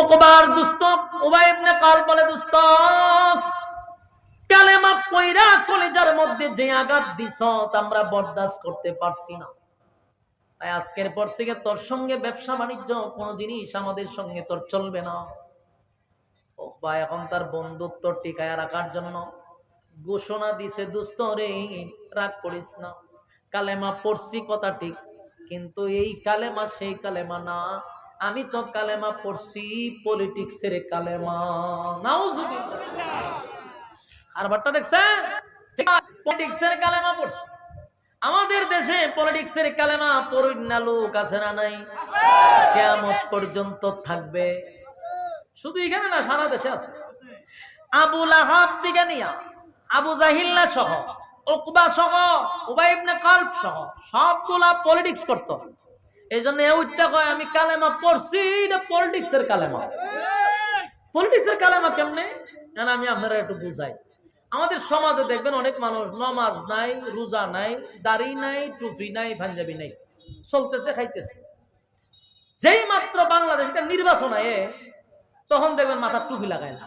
উকবার দুস্ত উবাই ইবনে কাল বলে, দুস্ত কালেমা পয়রা কলিজার মধ্যে যে আঘাত দিছ আমরা বরদাস্ত করতে পারছি না, তাই আজকের পর থেকে তোর সঙ্গে ব্যবসা বাণিজ্য কোনোদিনই আমাদের সঙ্গে তোর চলবে না। উকবা এখন তার বন্ধুত্ব টিকায় রাখার জন্য ঘোষণা দিছে, দুস্ত রে রাগ করিস না, কালেমা পড়ছি কথা ঠিক, কিন্তু এই কালেমা সেই কালেমা না, আমি তো কালেমা পড়ছি পলিটিক্সের কালেমা। নাউজুবিল্লাহ। আর বার্তা দেখছেন, পলিটিক্সের কালেমা পড়ছি। আমাদের দেশে পলিটিক্সের কালেমা পড়ুন না লোক আছে না নাই? কিয়ামত পর্যন্ত থাকবে। শুধু এখানে না, সারা দেশে আছে। আবু লাহাব থেকে নিয়া আবু জাহিল্লা সহ, উকবা সহ, উবাই ইবনে কালব সহ সবগুলা পলিটিক্স করত। এই জন্য ওইটা কয় আমি কালেমা পড়ছি, এটা পলিটিক্সের কালেমা। পলিটিক্সের কালেমা কেমনে আমি আপনারা একটু বুঝাই। আমাদের সমাজে দেখবেন অনেক মানুষ নামাজ নাই, রোজা নাই, দাড়ি নাই, টুপি নাই, পাঞ্জাবি নাই, চলতেছে খাইতেছে। যেই মাত্র বাংলাদেশ নির্বাচন আয়ে তখন দেখবেন মাথার টুপি লাগায় না,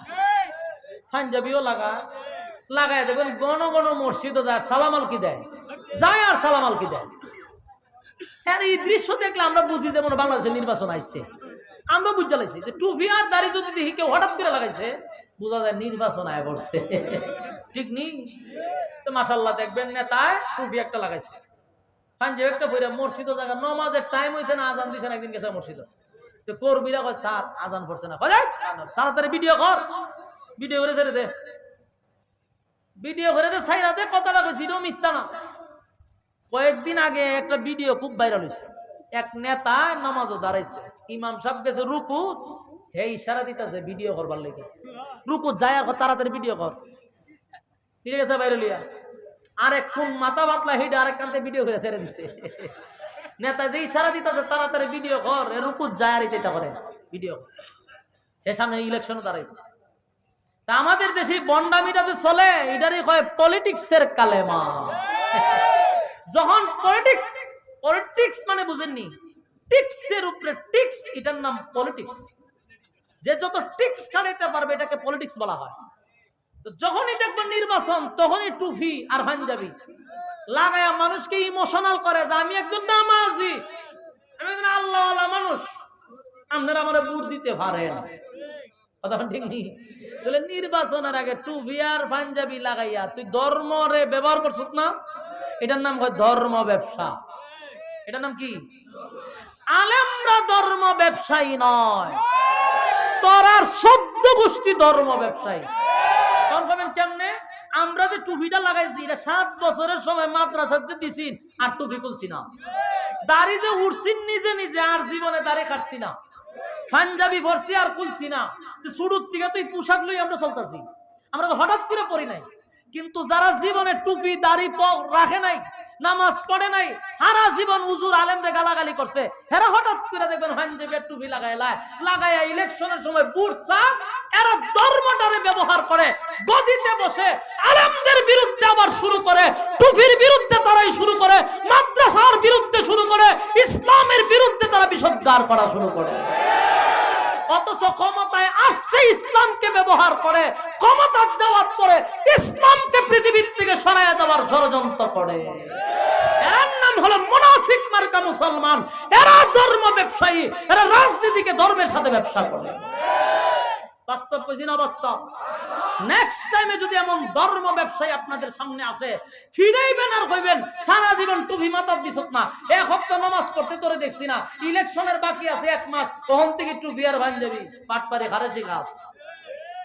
পাঞ্জাবিও লাগায় দেখবেন গণ গণ মসজিদও যায়, সালাম আলকি দেয়, যায় আর সালাম আলকি দেয়। আর এই দৃশ্য দেখলে আমরা বুঝি যে বাংলাদেশের নির্বাচন আইছে। আমরা বুঝতে লাইছি যে টুপি আর দাড়ি যদি দেখি কেউ হঠাৎ করে লাগাইছে, বোঝা যায় নির্বাচন আয় পড়ছে। ঠিক নেই তো? মাশাআল্লাহ দেখবেন নেতায় টুপি একটা লাগাইছে, পাঞ্জাবি একটা পরে মসজিদও জায়গা, নমাজের টাইম হয়েছে না, আজান দিছে না, একদিন গেছে মসজিদ, তো কর্মীরা কয় স্যার আজান পড়ছে না, তাড়াতাড়ি ভিডিও কর, ভিডিও করে ছেড়ে দে, ভিডিও করে দে, ছাইরা দে, কথাটা কইছি মিথ্যা না। কয়েকদিন আগে একটা ভিডিও খুব ভাইরাল হয়েছে, এক নেতা নামাজও দাঁড়াইছে, ইমাম সাহেব গেছে রুকু, হে ইশারা দিতেছে ভিডিও করবার লেগে, রুকু যায় আর তাড়াতাড়ি ভিডিও কর, ঠিক আছে ভাইরালিয়া। আরেকক্ষণ মাথা বাতলা হেঁটে আরেক কান্তে ভিডিও করে ছেড়ে দিচ্ছে। নেতা যে ইশারা দিতেছে তাড়াতাড়ি ভিডিও কর, রুকু যায় আর এটা করে ভিডিও, হে সামনে ইলেকশনও দাঁড়াইবে। তা আমাদের দেশে বন্ডামিটাতে চলে, এটারই হয় পলিটিক্সের কালেমা। যখন পলিটিক্স মানে বুঝেননি, টিক্সের উপরে টিক্স, এটার নাম পলিটিক্স। যে যত টিক্স কাটাইতে পারবে এটাকে পলিটিক্স বলা হয়। তো যখনই দেখবেন নির্বাচন, তখনই টুপি আর পাঞ্জাবি লাগায়া মানুষকে ইমোশনাল করে যে আমি একজন নামাজি, আমি একজন আল্লাহওয়ালা মানুষ, আপনারা আমার ভোট দিতে পারেন। কথা ঠিক নেই? তাহলে নির্বাচনের আগে টুপি আর পাঞ্জাবি লাগাইয়া তুই ধর্মরে ব্যবহার করছিস না, এটার নাম হয় ধর্ম ব্যবসা। এটার নাম কি? আলেমরা ধর্ম ব্যবসায়ী নয়, তোরার 14 গোষ্ঠী ধর্ম ব্যবসায়ী। কেমনে? আমরা যে টুপিটা লাগাইছি এটা 7 বছরের সময় মাদ্রাসাতে দিছি আর টুপি খুলছি না, দাড়ি যে উঠছি নিজে নিজে আর জীবনে দাড়ি কাটছি না, পাঞ্জাবি পরছি আর খুলছি না, তুই শুরুর থেকে তুই পোশাক লই আমরা চলতেছি, আমরা তো হঠাৎ করে পরি নাই। কিন্তু যারা জীবনে টুপি দাড়ি রাখে নাই, নামাজ পড়ে নাই, সারা জীবন হুজুর আলেমরে গালাগালি করছে, হেরা হঠাৎ করে দেখবেন পাঞ্জাবির টুপি লাগাইয়া ইলেকশনের সময় বুটসা, এরা ধর্মটারে ব্যবহার করে গদিতে বসে আলেমদের বিরুদ্ধে আবার শুরু করে, টুপির বিরুদ্ধে তারাই শুরু করে, মাদ্রাসার বিরুদ্ধে শুরু করে, ইসলামের বিরুদ্ধে তারা বিষোদ্গার করা শুরু করে। অথচ ক্ষমতায় আসছে ইসলামকে ব্যবহার করে, ক্ষমতা যাওয়ার পরে ইসলামকে পৃথিবীর থেকে সরাইয়া দেওয়ার ষড়যন্ত্র করে। এর নাম হলো মুনাফিক মার্কা মুসলমান। এরা ধর্ম ব্যবসায়ী, এরা রাজনীতিকে ধর্মের সাথে ব্যবসা করে। বাস্তব বুঝি না? বাস্তব। নেক্সট টাইমে যদি এমন ধর্ম ব্যবসায়ী আপনাদের সামনে আসে, ফিরাইবেন আর কইবেন সারা জীবন টুপি মাথার দিছত না, এক হপ্তাহ নামাজ পড়তে তোরে দেখছি না, ইলেকশনের বাকি আছে 1 মাস, ওখান থেকে টুপি আর পাঞ্জাবি পাটপারি খারেছি গাছ।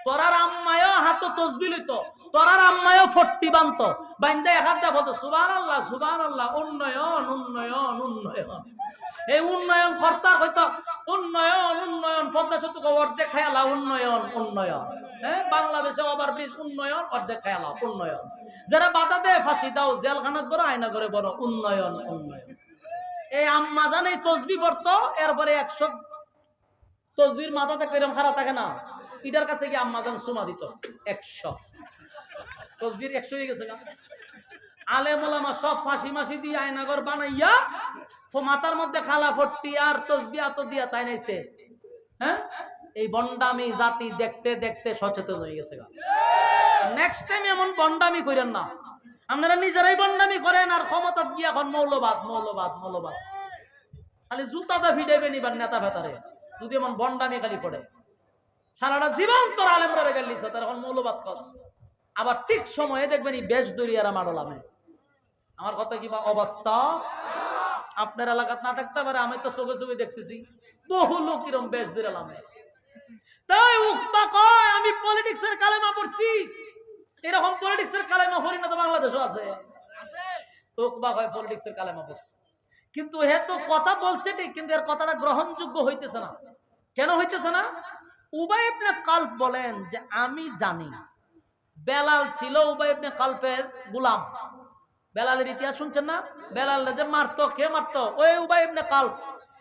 তোরার আম্মায়ও হাত তসবিহ লইত, তোরার আম্মায়ও 40 বানত, বাইন্দা এক হাত বলতো সুবহানাল্লাহ সুবহানাল্লাহ, উন্নয়ন উন্নয়ন উন্নয়ন। এই উন্নয়ন কর্তার হয়তো উন্নয়ন উন্নয়ন, পদ্মা সেতু অর্ধেক খেয়ালা উন্নয়ন উন্নয়ন, হ্যাঁ বাংলাদেশে ওভারব্রিজ উন্নয়ন, অর্ধেক খেয়ালা উন্নয়ন, যারা বাধা দেয় ফাঁসি দাও, জেলখানাত বড় আয়না করে বড় উন্নয়ন উন্নয়ন। এই আম্মা জানে তসবিহ পড়তো, এরপরে 100 তসবির মাথা থাকলে এরকম খারাপ থাকে না, ইটার কাছে গিয়ে আম্মা জান সুমা দিত 100 তসবির 100 হয়ে গেছে। আলেম ওলামা সব ফাঁসি মাসি দিয়ে আয়নাগর বানাইয়া মাথার মধ্যে খালা ফট্টি আর তসবিহ এত দিয়া তাই নাইছে, হ্যাঁ এই বন্ডামি জাতি দেখতে দেখতে সচেতন হয়ে গেছে। নেক্সট টাইম এমন বন্ডামি করেন না। আপনারা নিজেরাই বন্ডামি করেন আর ক্ষমতা গিয়া এখন মৌলবাদ মৌলবাদ মৌলবাদ, খালি জুতাটা ফিডাইবে নিবার নেতা ভেতারে যদি এমন বন্ডামি খালি করে। সারাটা জীবন তোর আলেমরা রেগে লিছ, তার এখন মৌলবাদ কস। আবার ঠিক সময়ে দেখবেন এই বেশ দরিয়ারা মাডলামে। আমার কথা কি অবস্থা? আপনার এলাকাত না থাকতে পারে, আমি তো চোখে চোখে দেখতেছি বহু লোক কিরম বেশ দরিয়ালামে। তাই উকবা কয় আমি পলিটিক্সের কালেমা পড়ছি। এরকম পলিটিক্সের কালেমা হরিণা তো বাংলাদেশও আছে। উকবা কয় পলিটিক্সের কালেমা পড়ছি, কিন্তু হে তো কথা বলছে ঠিক, কিন্তু এর কথাটা গ্রহণযোগ্য হইতেছে না। কেন হইতেছে না? উবাই ইবনে কালব বলেন যে আমি জানি বেলাল ছিল উবাই ইবনে কালবের গোলাম। বেলালের ইতিহাস শুনছেন না? বেলাল যে মারতো, কে মারতো? ওই উবাই ইবনে কালব।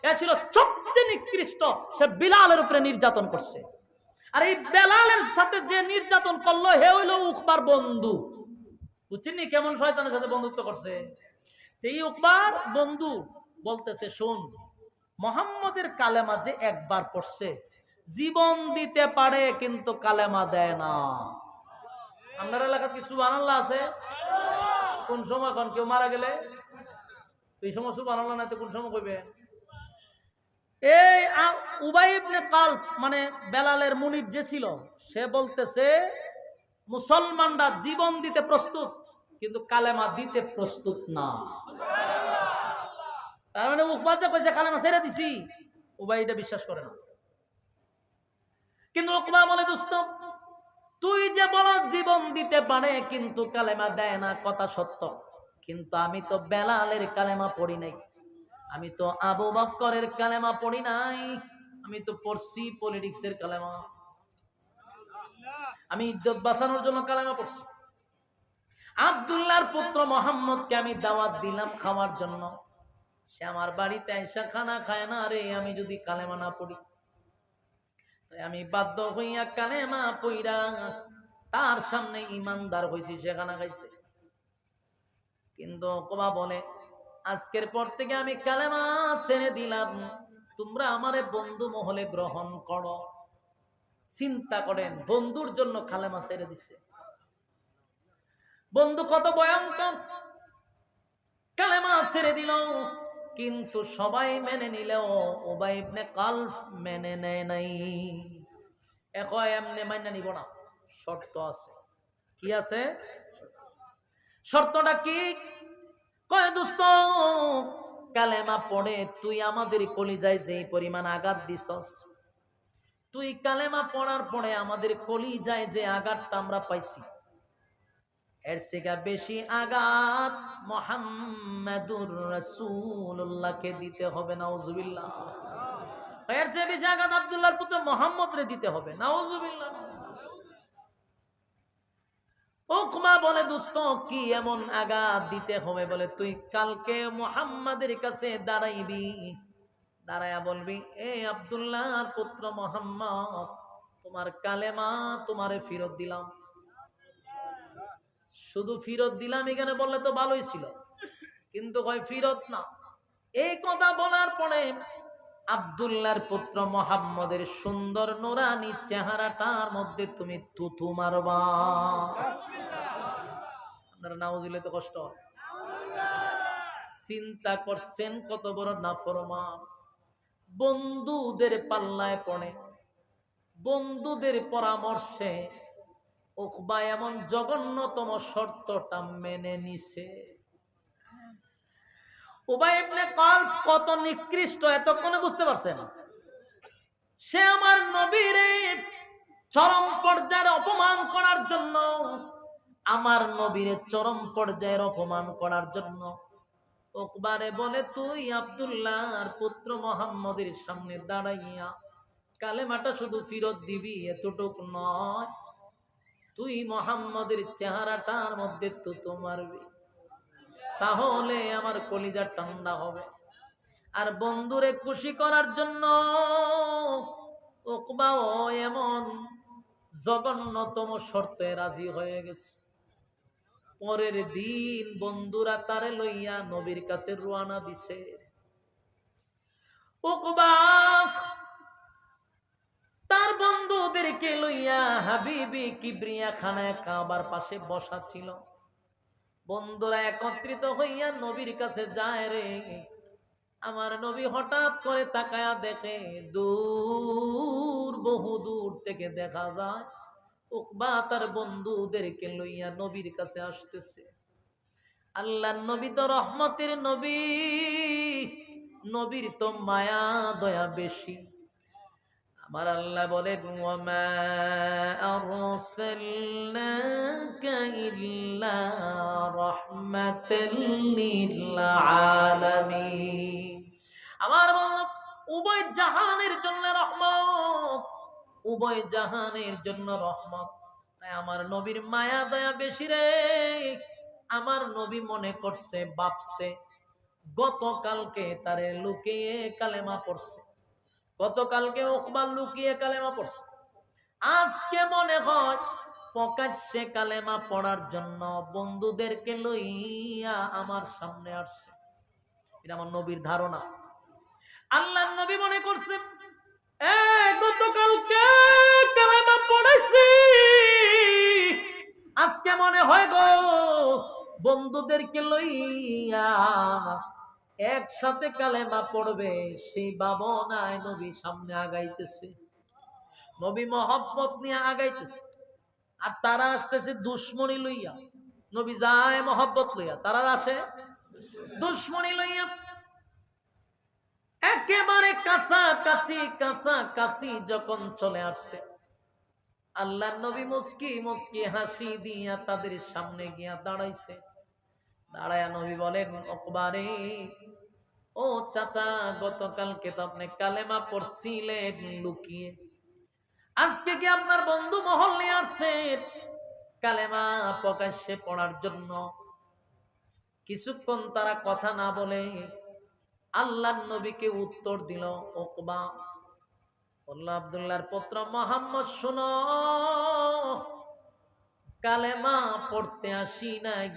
এ ছিল সবচেয়ে নিকৃষ্ট, সে বিলালের উপরে নির্যাতন করছে। আর এই বেলালের সাথে যে নির্যাতন করলো হে হইল উকবার বন্ধু। বুঝছেন নি কেমন শয়তানের সাথে বন্ধুত্ব করছে? এই উকবার বন্ধু বলতেছে, শোন, মুহাম্মদের কালেমা যে একবার পড়ছে জীবন দিতে পারে, কিন্তু কালেমা দেয় না। আপনার এলাকার কি সুবহানাল্লাহ আছে? কোন সময় এখন কেউ মারা গেলে এই সময় সুবহানাল্লাহ নাই তো কোন সময় কইবে? এই উবাই ইবনে কালব মানে বেলালের মুনিব যে ছিল, সে বলতেছে মুসলমানরা জীবন দিতে প্রস্তুত, কিন্তু কালেমা দিতে প্রস্তুত না। তার মানে উকবা যে কইছে কালেমা ছেড়ে দিছি, উবাই এটা বিশ্বাস করে না। কিন্তু উকবা বলে, দোস্ত তুই যে বল জীবন দিতে পারে কিন্তু কালেমা দেয় না, কথা সত্য, কিন্তু আমি তো বেলালের কালেমা পড়ি নাই, আমি তো আবু বকরের কালেমা পড়ি নাই, আমি তো পড়ছি পলিটিক্সের কালেমা। আমি ইজ্জত বাঁচানোর জন্য কালেমা পড়ছি। আব্দুল্লাহর পুত্র মোহাম্মদকে আমি দাওয়াত দিলাম খাওয়ার জন্য, সে আমার বাড়িতে আইসা খানা খায় না রে, আমি যদি কালেমা না পড়ি। তাই আমি বাধ্য হইয়া কালেমা পইরা তার সামনে ইমানদার হইছি, সে খানা খাইছে। কিন্তু ওকবা বলে, আজকের পর থেকে আমি কালেমা ছেড়ে দিলাম, তোমরা আমারে বন্ধু মহলে গ্রহণ করো। চিন্তা করেন, বন্ধুর জন্য কালেমা ছেড়ে দিছে। বন্ধু কত ভয়ঙ্কর! কালেমা ছেড়ে দিল, কিন্তু সবাই মেনে নিলেও উবাই ইবনে কালব মেনে নেয় নাই। এখন এমনি মাইনা নিব না, শর্ত আছে। কি আছে? শর্তটা কি? কয় দোস্ত, কালেমা পড়ে তুই আমাদের কলিজায় যে পরিমাণ আঘাত দিছস, তুই কালেমা পড়ার পরে আমাদের কলিজায় যে আঘাতটা আমরা পাইছি, এর থেকে বেশি আঘাত মুহাম্মাদুর রাসূলুল্লাহকে দিতে হবে। নাউজুবিল্লাহ। এর চেয়ে বেশি আঘাত আব্দুল্লাহর পুত্র মুহাম্মদরে দিতে হবে। নাউজুবিল্লাহ। উকমা বলে, দোস্ত কি এমন আঘাত দিতে হবে? বলে, তুই কালকে মুহাম্মাদের কাছে দাঁড়াইবি, দাঁড়ায়া বলবি, এ আব্দুল্লাহর পুত্র মুহাম্মদ, তোমার কালেমা তোমারে ফেরত দিলাম। শুধু ফিরত দিলাম এখানে বললে তো ভালোই ছিল, কিন্তু কয় ফিরত না। এই কথা বলার পরে আব্দুল্লাহর পুত্র মুহাম্মদের সুন্দর নুরানি চেহারাটার মধ্যে তুমি থুথু মারবা। আপনারা নাউজুবিল্লাহ তো কষ্ট। চিন্তা করছেন কত বড় নাফরমান! বন্ধুদের পাল্লায় পড়ে, বন্ধুদের পরামর্শে উকবা এমন জঘন্যতম শর্তটা মেনে নিছে। উবাই ইবনে কালব কত নিকৃষ্ট এতক্ষণে বুঝতে পারছেন? সে আমার নবীরে চরম পর্যায়ের অপমান করার জন্য, আমার নবীরে চরম পর্যায়ের অপমান করার জন্য উকবারে বলে, তুই আব্দুল্লাহর পুত্র মুহাম্মদের সামনে দাঁড়াইয়া কালেমাটা শুধু ফিরত দিবি এতটুক নয়, তুই মুহাম্মদের চেহারাটার মধ্যে তো মারবি, তাহলে আমার কলিজা ঠান্ডা হবে। আর বন্ধুরে খুশি করার জন্য উকবাও এমন জঘন্যতম শর্তে রাজি হয়ে গেছে। পরের দিন বন্ধুরা তারে লইয়া নবীর কাছে রওনা দিছে। উকবা তার বন্ধুদেরকে লইয়া হাবিবি কিবরিয়া খানায় কাবার পাশে বসা ছিল। বন্ধুরা একত্রিত হইয়া নবীর কাছে যায় রে। আমার নবী হঠাৎ করে তাকায়া দেখে দূর, বহু দূর থেকে দেখা যায় উকবা তার বন্ধুদেরকে লইয়া নবীর কাছে আসতেছে। আল্লাহর নবী তো রহমতের নবী, নবীর তো মায়া দয়া বেশি। আমার আল্লাহ বলেন ওয়ামা আরসালনাকা ইল্লা রাহমাতাল লিল আলামিন। আমার বন্ধু উভয় জাহানের জন্য রহমত, উভয় জাহানের জন্য রহমত। তাই আমার নবীর মায়া দয়া বেশি রে। আমার নবী মনে করছে, ভাবছে গতকালকে তারে লুকিয়ে কালেমা পড়ছে, গতকালকে উকবা লুকিয়ে কালেমা পড়ছে, আজকে মনে হয় প্রকাশ্যে কালেমা পড়ার জন্য বন্ধুদেরকে লইয়া আমার সামনে আসছে। এটা আমার নবীর ধারণা। আল্লাহর নবী মনে করছে গতকালকে কালেমা পড়েছি, আজকে মনে হয় গো বন্ধুদেরকে লইয়া একসাথে কালেমা পড়বে, সেই ভাবনায় নবী সামনে আগাইতেছে, নবী মহব্বত নিয়ে আগাইতেছে। আর তারা আসতেছে দুশ্মনী লইয়া। নবী যায় মহব্বত লইয়া, তারা আসে দুশ্মনী লইয়া। একেবারে কাছাকাছি কাছাকাছি যখন চলে আসছে, আল্লাহ নবী মুস্কি মুস্কি হাসি দিয়া তাদের সামনে গিয়া দাঁড়াইছে। দাঁড়ায়া নবী বলেন উকবা রে, ও চাচা গতকালকে তো আপনি কালেমা পড়ছিলেন লুকিয়ে, আজকে কি আপনার বন্ধু মহল নিয়ে আসছেন কালেমা প্রকাশ্যে পড়ার জন্য? কিছুক্ষণ তারা কথা না বলে আল্লাহর নবীকে উত্তর দিল উকবা, বলল আব্দুল্লাহর পুত্র মুহাম্মদ শুনো, কালেমা পড়তে আসি নাই,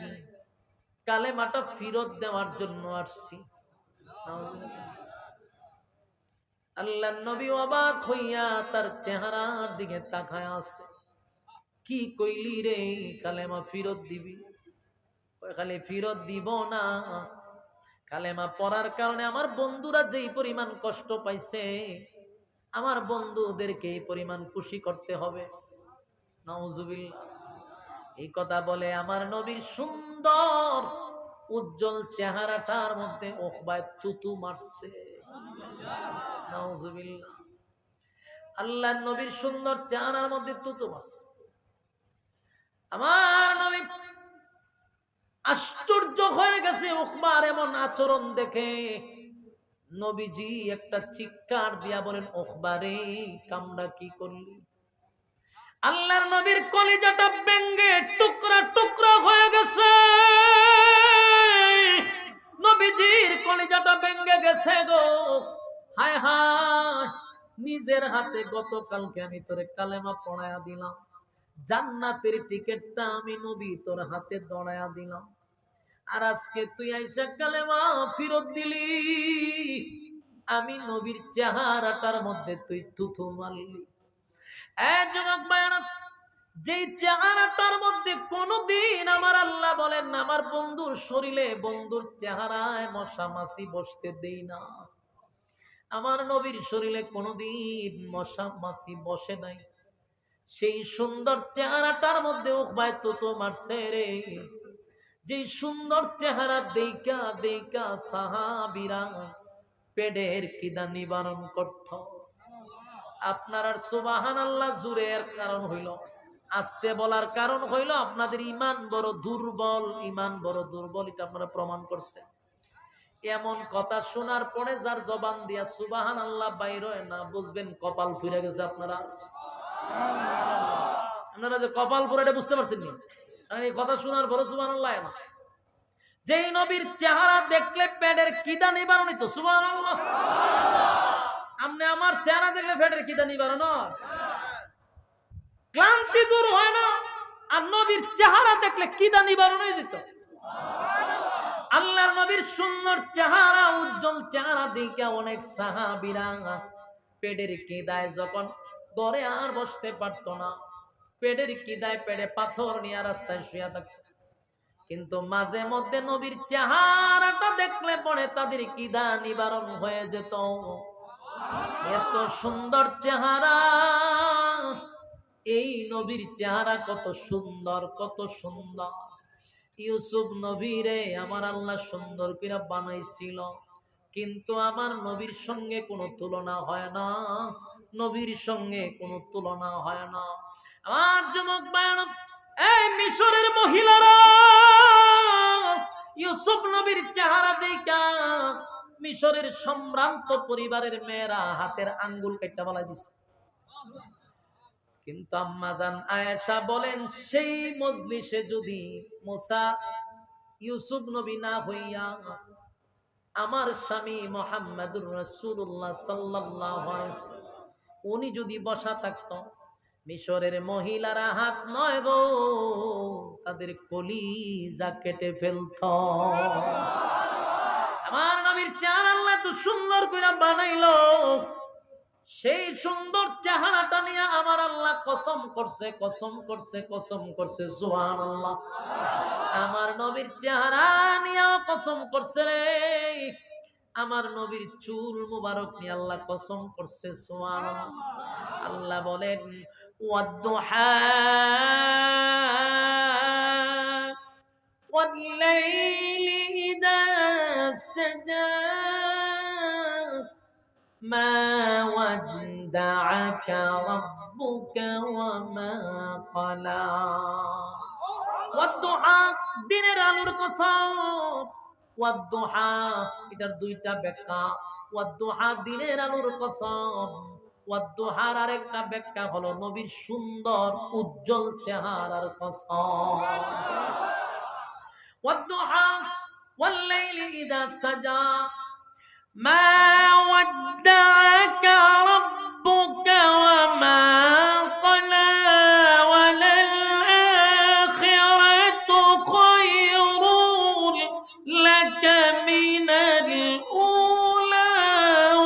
কালেমাটা ফিরত দেওয়ার জন্য আসছি। আল্লাহর নবী অবাক হইয়া তার চেহারার দিকে তাকায় আছে। কি কইলি রে, কালেমা ফিরত দিবি? খালি ফিরত দিব না, কালেমা পড়ার কারণে আমার বন্ধুরা যেই পরিমাণ কষ্ট পাইছে, আমার বন্ধুদেরকে এই পরিমাণ খুশি করতে হবে। নাউজুবিল্লাহ। এই কথা বলে আমার নবীর সুন্দর উজ্জ্বল চেহারাটার মধ্যে উকবায় থুতু মারছে। নাউজুবিল্লাহ। আল্লাহর নবীর সুন্দর চেহারার মধ্যে থুতু মারছে। আমার নবী আশ্চর্য হয়ে গেছে উকবার এমন আচরণ দেখে। নবীজি একটা চিৎকার দিয়া বলেন উকবা রে, কামড়া কি করলি? আল্লাহর নবীর কলিজাটা ভেঙে টুকরা টুকরা হয়ে গেছে। নবীজির কলিজাটা ভেঙে গেছে গো। হায় হায়, নিজের হাতে গতকালকে আমি তোরে কালেমা পড়ায়া দিলাম, জান্নাতের টিকেটটা আমি নবী তোর হাতে দড়ায়া দিলাম, আর আজকে তুই আইসা কালেমা ফিরত দিলি, আমি নবীর চেহারাটার মধ্যে তুই থুথু মারলি। যুবক ভাইরা, যেই চেহারাটার মধ্যে কোনদিন আমার আল্লাহ বলেন না আমার বন্ধুর শরীরে বন্ধুর চেহারায় মশা মাছি বসতে দেই না, আমার নবীর শরীরে কোনদিন মশা মাছি বসে নাই, সেই সুন্দর চেহারাটার মধ্যে উকবায় তো মারছে রে। যে সুন্দর চেহারা দেইকা দেইকা সাহাবীরা পেটের কিদা নিবারণ করত। আপনার আর সুবহানাল্লাহ জুরের কারণ হইল, আস্তে বলার কারণ হইল আপনাদের ঈমান বড় দুর্বল, ঈমান বড় দুর্বল, এটা আপনারা প্রমাণ করছে। এমন কথা শোনার পরে যার জবান দিয়া সুবহানাল্লাহ বাইর হয় না, বুঝবেন কপাল ফুরে গেছে। আপনারা যে কপাল ফুরে এটা বুঝতে পারছেন নি? এই কথা শোনার পরে সুবহানাল্লাহ না, যেই নবীর চেহারা দেখলে পেটের কিদা নিবারণ হইতো। সুবহানাল্লাহ। আপনি আমার চেহারা দেখলে পেটের কিদা নিবারণ হয়, ক্লান্তি দূর হয় না, আর নবীর চেহারা দেখলে কিদা নিবারণ হয়ে যেত। আল্লাহর নবীর সুন্দর চেহারা, উজ্জ্বল চেহারা দেখে অনেক সাহাবীরা পেটের কিদায় যখন ঘরে আর বসতে পারতো না, পেটের কিদায় পেটে পাথর নিয়ে রাস্তায় শুয়ে থাকতো। কিন্তু মাঝে মধ্যে নবীর চেহারাটা দেখলে পরে তাদের কিদা নিবারণ হয়ে যেত। এত সুন্দর চেহারা, এই নবীর চেহারা কত সুন্দর, কত সুন্দর। ইউসুফ নবীরে আমার আল্লাহ সুন্দর করে বানাইছিল, কিন্তু আমার নবীর সঙ্গে কোনো তুলনা হয় না, নবীর সঙ্গে কোনো তুলনা হয় না। আমার যুবক ভাইরা, এই মিশরের মহিলারা ইউসুফ নবীর চেহারা দেখা মিশরের সম্ভ্রান্ত পরিবারের মেয়েরা হাতের আঙ্গুল কেটে বলা দিছে। কিন্তু আম্মা জান আয়েশা বলেন, সেই মজলিসে যদি মুসা ইউসুফ নবী না হইয়া আমার স্বামী মুহাম্মদুর রাসূলুল্লাহ সাল্লাল্লাহু আলাইহি ওয়াসাল্লাম উনি যদি বসা থাকত, মিশরের মহিলারা হাত নয় গো তাদের কলিজা কেটে ফেলত। আমার নবীর চেহারা আল্লাহ তো সুন্দর করে বানাইলো, সেই সুন্দর চেহারাটা নিয়ে আমার আল্লাহ কসম করছে, কসম করছে, কসম করছে, সুবহানাল্লাহ। আমার নবীর চেহারা নিয়ে কসম করছে রে, আমার নবীর চুল মুবারক নিয়ে আল্লাহ কসম করছে, সুবহানাল্লাহ। আল্লাহ বলেন ওয়াদ-দুহা ওয়াল-লাইলি ইযা সাজা মা ওয়াদ্দাআকা রাব্বুকা ওয়া মা ক্বালা। ওয়াদ-দুহা দিনের আলোর কসম, ওয়াদ-দুহা এটার দুইটা ব্যাখ্যা। ওয়াদ-দুহা দিনের আলোর কসম, ওয়াদ-দুহার আরেকটা ব্যাখ্যা হলো নবীর সুন্দর উজ্জ্বল চেহারার কসম। ওয়াদ-দুহা ওয়াল-লাইলি ইযা সাজা মা ওয়াদ্দাআকা রাব্বুকা ওয়া মা ক্বালা ওয়ালাল আখিরাতু খায়রুন লাকা মিনাল উলা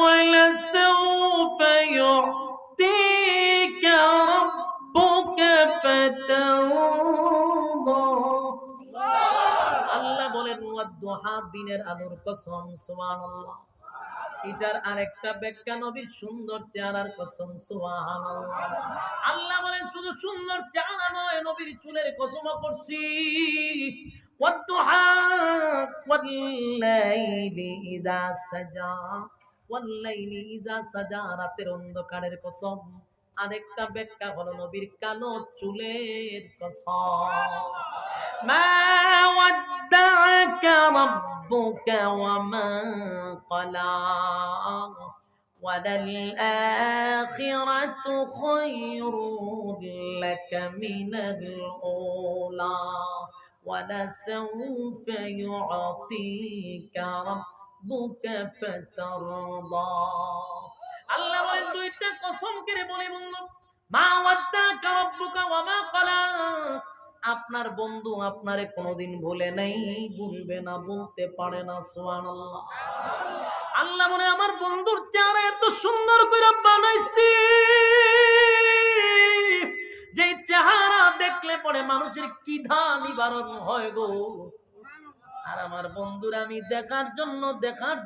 ওয়ালাসাউফা ইউ'তিকা রাব্বুকা ফাতারদা। আল্লাহ বলেন ওয়াদ-দুহা দিনের আলোর কসম, সুবহানাল্লাহ। এটার আরেকটা ব্যাখ্যা নবীর সুন্দর চেহারার কসম, সুবহানাল্লাহ। আল্লাহ বলেন শুধু সুন্দর চেহারা নয়, নবীর চুলের কসমও করছি। ওয়াদ-দুহা ওয়াল-লাইলি ইযা সাজা, ওয়াল-লাইলি ইযা সাজা রাতের অন্ধকারের কসম। আরেকটা ব্যাখ্যা হলো নবীর কালো চুলের কসম। মা ওয়াদ্দাআকা রাব্বুকা ওয়া মা ক্বালা ওয়ালাল আখিরাতু খায়রুন লাকা মিনাল উলা ওয়ালাসাউফা ইউ'তিকা রাব্বুকা ফাতারদা। আল্লাহ বলেন দুইটা কসম করে বলে বন্ধু, মা ওয়াদ্দাআকা রাব্বুকা ওয়া মা ক্বালা, আপনার বন্ধু আপনারে কোনোদিন ভুলে নাই, ভুলবে না, বলতে পারে না, সুবহানাল্লাহ। আল্লাহ বলে আমার বন্ধুর চেহারা এত সুন্দর করে বানাইছি, যে চেহারা দেখলে পরে মানুষের কিধা নিবারণ হয় গো। আর আমার বন্ধুর আমি দেখার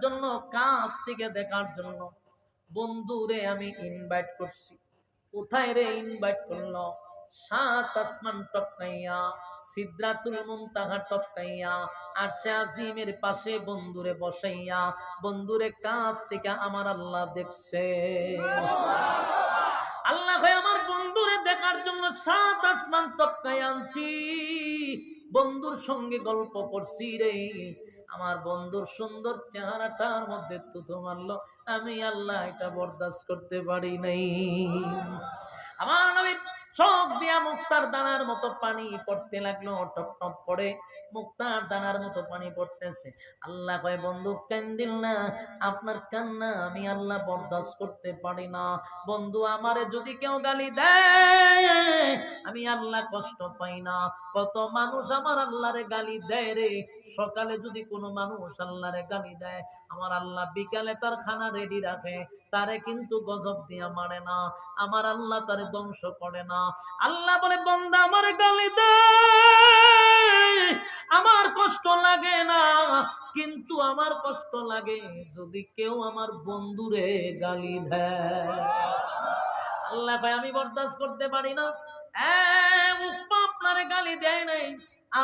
জন্য কাছ থেকে দেখার জন্য বন্ধুরে আমি ইনভাইট করছি। কোথায় রে ইনভাইট করলো? 7 আসমান টপকাইয়া, সিদরাতুল মুনতাহা টপকাইয়া, আরশে আজিমের পাশে বন্ধুরে বসাইয়া, বন্ধুরে কাছ থেকে আমার আল্লাহ দেখছে। আল্লাহ আমার বন্ধুরে দেখার জন্য 7 আসমান টপকাইয়া আনছি, বন্ধুর সঙ্গে গল্প করছি রে। আমার বন্ধুর সুন্দর চেহারাটার মধ্যে থুথু মারলো, আমি আল্লাহ এটা বরদাস্ত করতে পারি নাই। আমার নবী চোখ দিয়া মুক্তার দানার মতো পানি পড়তে লাগলো, টপ টপ করে মুক্তার দানার মতো পানি পড়তেছে। আল্লাহ কয় বন্ধু কান্দিল না, আপনার কান্না আমি আল্লাহ বরদাস্ত করতে পারি না। বন্ধু আমারে যদি কেউ গালি দেয় আমি আল্লাহ কষ্ট পাই না। কত মানুষ আমার আল্লাহরে গালি দেয় রে। সকালে যদি কোনো মানুষ আল্লাহরে গালি দেয়, আমার আল্লাহ বিকালে তার খানা রেডি রাখে, তারে কিন্তু গজব দিয়া মারে না, আমার আল্লাহ তারে ধ্বংস করে না। আল্লাহ বলে বান্দা আমার গালি দেয়, আমার কষ্ট লাগে না, কিন্তু আমার কষ্ট লাগে যদি কেউ আমার বন্ধুরে গালি দেয়। আল্লাহ ভাই আমি বরদাস্ত করতে পারি না। আপনারে গালি দেয় নাই,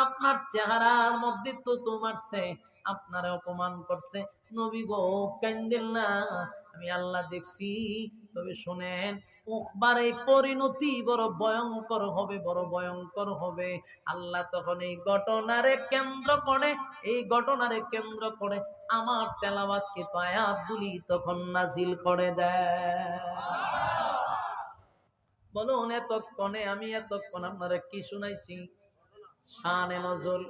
আপনার চেহারার মধ্যে তো মারছে, আপনারে অপমান করছে। নবী গো কান্দেন না, আমি আল্লাহ দেখছি। তবে শুনেন উখবার এই পরিণতি বড় ভয়ঙ্কর হবে, বড় ভয়ঙ্কর হবে। আল্লাহ তখন এই ঘটনারে কেন্দ্র করে আমার তেলাওয়াতকৃত আয়াতগুলি তখন নাজিল করে দেয়। বলুন এতক্ষণ আপনারা কি শুনাইছি? শানে নজল,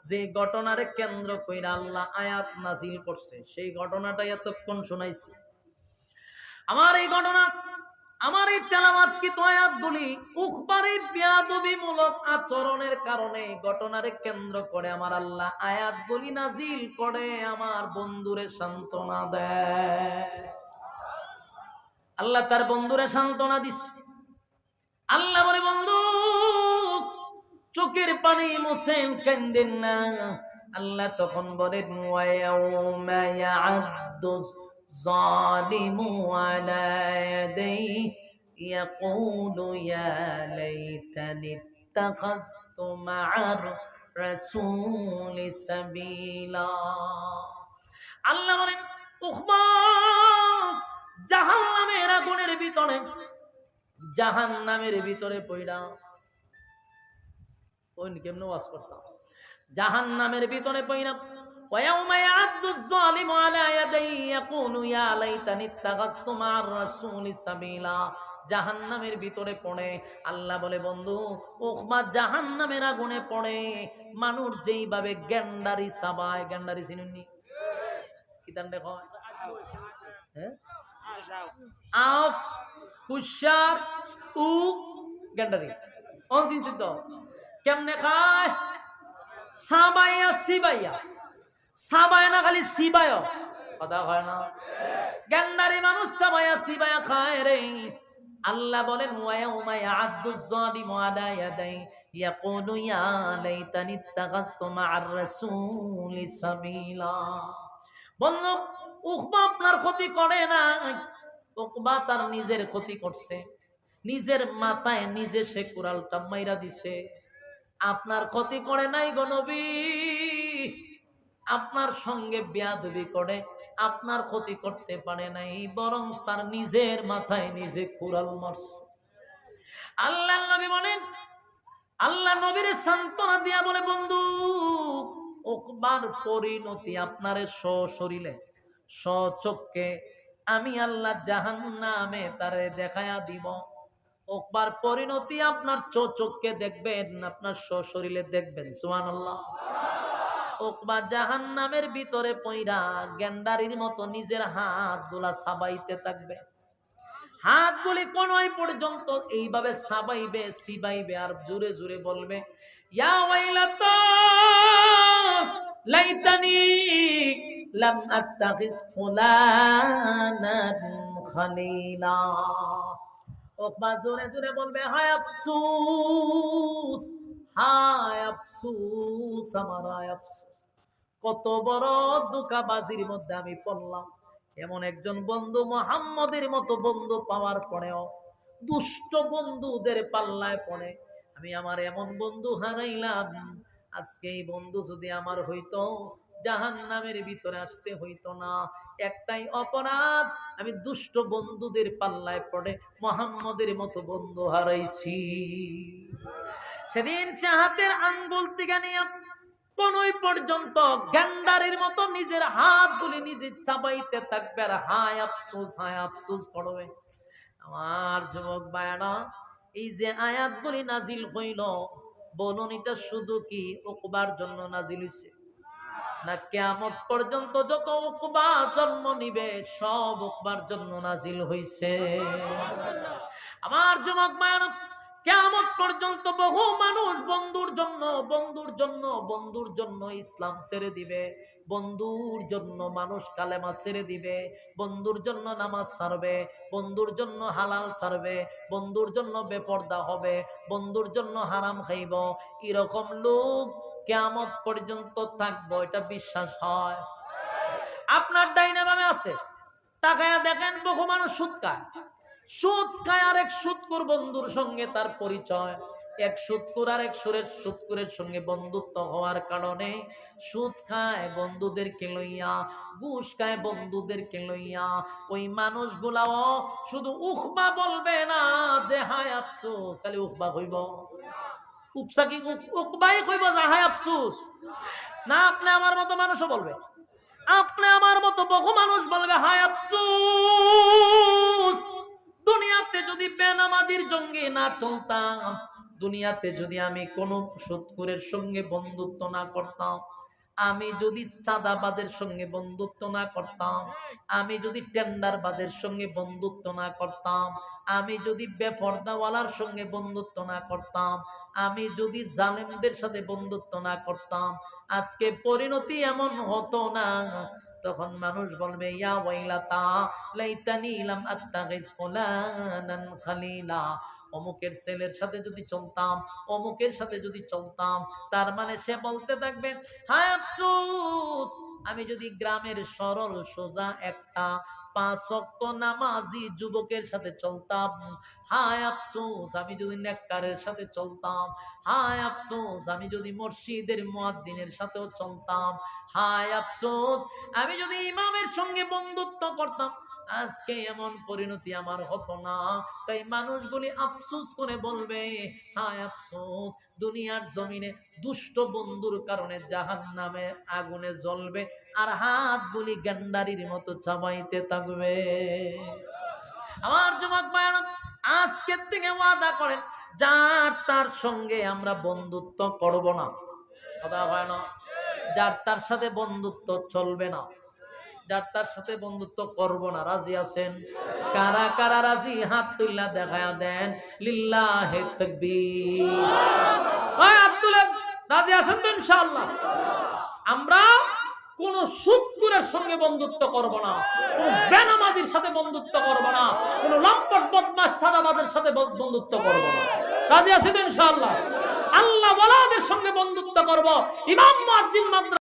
যে ঘটনারে কেন্দ্র কইরা আল্লাহ আয়াত নাজিল করছে, সেই ঘটনাটাই এতক্ষণ শুনাইছি। আমার এই তেলাওয়াতকৃত আয়াতগুলি উখবারে বেয়াদবিমূলক আচরণের কারণে ঘটনারে কেন্দ্র করে আমার আল্লাহ আয়াতগুলি নাজিল করে আমার বন্ধুরে সান্ত্বনা দেয়। আল্লাহ তার বন্ধুরে সান্ত্বনা দিছে। আল্লাহ বলে বন্ধু চোখের পানি মোছেন, কান্দেন না। আল্লাহ তখন বলেন ওয়ায়াউমা ইয়া'আদ্দু যালিমু আলা ইয়াদাইহি ইয়াকুলু ইয়া লাইতানি ইত্তাখাযতু মা'আর রাসূলি সাবিলা। আল্লাহ বলেন উখবা জাহান্নামের ভিতরে পইড়া কেমনে ওয়াজ করতাম, জাহান্নামের ভিতরে পইড়া ওয়ায়াউমা ইয়া'আদ্দু যালিমু আলা ইয়াদাইহি ইয়াকুলু ইয়া লাইতানি ইত্তাখাযতু মা'আর রাসূলি সাবিলা। জাহান্নামের ভিতরে পড়ে আল্লাহ বলে বন্ধু উখবা জাহান্নামের আগুনে পড়ে মানুষ যেইভাবে গেন্ডারি সাবায়, গেন্ডারি চিনুননি কি তান দেখো, হ্যাঁ আপ কুশার উ গেন্ডারি অনসিন চিত্ত কেমনে খায়? সাবাইয়া সিবাইয়া, সাবায় না খালি সিবায়, কথা হয় না। গেন্ডারি মানুষ সাবাইয়া সিবাইয়া খায় রে। আল্লাহ বলেন ওয়ায়াউমা ইয়া'আদ্দু যালিমু আলা ইয়াদাইহি ইয়াকুলু ইয়া লাইতানি ইত্তাখাযতু মা'আর রাসূলি সাবিলা। বন্ধু উখবা আপনার ক্ষতি করে না, উকবা তার নিজের ক্ষতি করছে, নিজের মাথায় নিজে সে কুড়ালটা মাইরা দিছে। আপনার ক্ষতি করে নাই গো নবী, আপনার সঙ্গে বেয়াদবি করে আপনার ক্ষতি করতে পারে নাই, বরং তার নিজের মাথায় নিজে কুড়াল মারছে। আল্লাহ নবী বলেন, আল্লাহ নবীর সান্ত্বনা দিয়া বলে বন্ধু উকবার পরিণতি আপনারে সশরীরে সচক্ষে আমি আল্লাহ জাহান্নামে তারে দেখায়া দিব। উকবার পরিণতি আপনার চোখকে দেখবেন, আপনার সশরীরে দেখবেন। সুবহানাল্লাহ। উকবা জাহান্নামের ভিতরে পইরা গেন্ডারির মতো নিজের হাতগুলা সাবাইতে থাকবে। হাতগুলি কোনই পর্যন্ত এইভাবে সাবাইবে সিবাইবে আর জোরে জোরে বলবে ইয়া ওয়াইলাতা লাইতানি লাম আত্তাখিজ ফুলানান খালিলা। উকবা জোরে জোরে বলবে হায় আফসোস, হায় আফসোস, আমার হায় আফসোস, কত বড় ধোঁকাবাজির মধ্যে আমি পড়লাম। এমন একজন বন্ধু মুহাম্মদের মতো বন্ধু পাওয়ার পরেও দুষ্ট বন্ধুদের পাল্লায় পড়ে আমি আমার এমন বন্ধু হারাইলাম। আজকে এই বন্ধু যদি আমার হইতো জাহান্নামের ভিতরে আসতে হইতো না। একটাই অপরাধ, আমি দুষ্ট বন্ধুদের পাল্লায় পড়ে মুহাম্মদের মতো বন্ধু হারাইছি। সেদিন সে হাতের আঙ্গুল থেকে নিয়ে কোনই পর্যন্ত গেন্ডারির মতো নিজের হাতগুলি নিজে চাবাইতে থাকবে আর হায় আফসোস করবে। আমার যুবক ভাইরা, এই যে আয়াতগুলি নাজিল হইল, বলুন এটা শুধু কি উকবার জন্য নাজিল হইছে, না কিয়ামত পর্যন্ত যত উকবা জন্ম নিবে সব উকবার জন্য নাজিল হইছে? আমার যুবক ভাইরা, কিয়ামত পর্যন্ত বহু মানুষ বন্ধুর জন্য ইসলাম ছেড়ে দিবে, বন্ধুর জন্য মানুষ কালেমা ছেড়ে দিবে, বন্ধুর জন্য নামাজ ছাড়বে, বন্ধুর জন্য হালাল ছাড়বে, বন্ধুর জন্য বেপরদা হবে, বন্ধুর জন্য হারাম খাইব। এরকম লোক কিয়ামত পর্যন্ত থাকবো, এটা বিশ্বাস হয়? আপনার ডাইনে বামে আছে, তাকায়া দেখেন বহু মানুষ সুদ খায় আর এক সুদকুর বন্ধুর সঙ্গে তার পরিচয়। এক সুদকুর আর এক সুদকুরের সঙ্গে বন্ধুত্ব হওয়ার কারণে সুদ খায় বন্ধুদেরকে লইয়া, ঘুষ খায় বন্ধুদেরকে লইয়া। ওই মানুষগুলাও শুধু উখবা বলবে না যে হায় আফসোস, খালি উখবা হইব। উপসা কি উকবাই কইব যে হায় আফসোস? না, আপনি আমার মতো মানুষও বলবে, আপনি আমার মতো বহু মানুষ বলবে হায় আফসোস। দুনিয়াতে যদি বেনামাজির সঙ্গে না চলতাম, দুনিয়াতে যদি আমি কোন সুদখোরের সঙ্গে বন্ধুত্ব না করতাম, আমি যদি চাঁদাবাজের সঙ্গে বন্ধুত্ব না করতাম, আমি যদি টেন্ডারবাজের সঙ্গে বন্ধুত্ব না করতাম, আমি যদি বেপরদাওয়ালার সঙ্গে বন্ধুত্ব না করতাম, আমি যদি জালেমদের সাথে বন্ধুত্ব না করতাম, আজকে পরিণতি এমন হতো না। তখন মানুষ বলবে ইয়া ওয়াইলাতা লাইতানি লাম আত্তাগিজ ফুলানান খালিলা। অমুকের ছেলের সাথে যদি চলতাম, অমুকের সাথে যদি চলতাম, তার মানে সে বলতে থাকবে হায় আফসোস, আমি যদি গ্রামের সরল সোজা একটা 5 ওয়াক্ত নামাজি যুবকের সাথে চলতাম, হায় আফসোস, আমি যদি নেককারের সাথে চলতাম, হায় আফসোস, আমি যদি মসজিদের মুয়াজ্জিনের সাথেও চলতাম, হায় আফসোস, আমি যদি ইমামের সঙ্গে বন্ধুত্ব করতাম, আজকে এমন পরিণতি আমার হতো না। তাই মানুষগুলি আফসোস করে বলবে হায় আফসোস, দুনিয়ার জমিনে দুষ্ট বন্ধুর কারণে জাহান্নামে আগুনে জ্বলবে আর হাতগুলি গান্ডারির মতো চাবাইতে থাকবে। আমার যুবক ভাইরা, আজকের থেকে ওয়াদা করেন যার তার সঙ্গে আমরা বন্ধুত্ব করব না। কথা হয় না? যার তার সাথে বন্ধুত্ব চলবে না, যার তার সাথে বন্ধুত্ব করব না। রাজি আছেন? কারা কারা রাজি? হাত তুল্লা দেখায়া দেন। লিল্লাহে তাকবীর। হাত তুলেন। রাজি আছেন তো ইনশাআল্লাহ? আমরা কোন সুদখোরের সঙ্গে বন্ধুত্ব করব না, কোন বেনামাজির সাথে বন্ধুত্ব করব না, কোন লম্পট বদমাশ সাদাবাদের সাথে বন্ধুত্ব করব না। রাজি আছেন তো ইনশাআল্লাহ? আল্লাহ ওয়ালাদের সঙ্গে বন্ধুত্ব করব, ইমাম মুয়াজ্জিন মাদ্রাসা